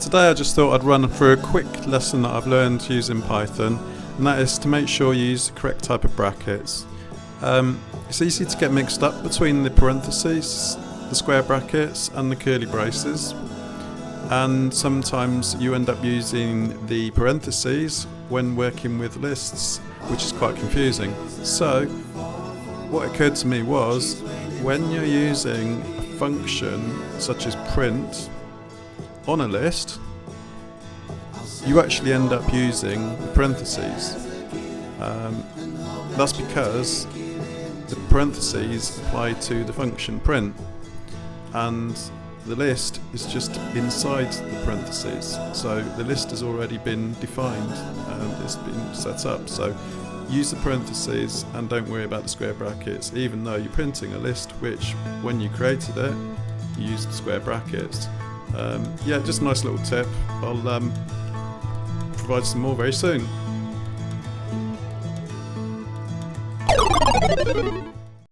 today I just thought I'd run through a quick lesson that I've learned using Python, and that is to make sure you use the correct type of brackets. It's easy to get mixed up between the parentheses, the square brackets and the curly braces, and sometimes you end up using the parentheses when working with lists, which is quite confusing. So what occurred to me was, when you're using a function such as print on a list, you actually end up using the parentheses. That's because the parentheses apply to the function print, and the list is just inside the parentheses. So the list has already been defined and it's been set up. So use the parentheses and don't worry about the square brackets, even though you're printing a list which, when you created it, you used the square brackets. Yeah, just a nice little tip. I'll provide some more very soon.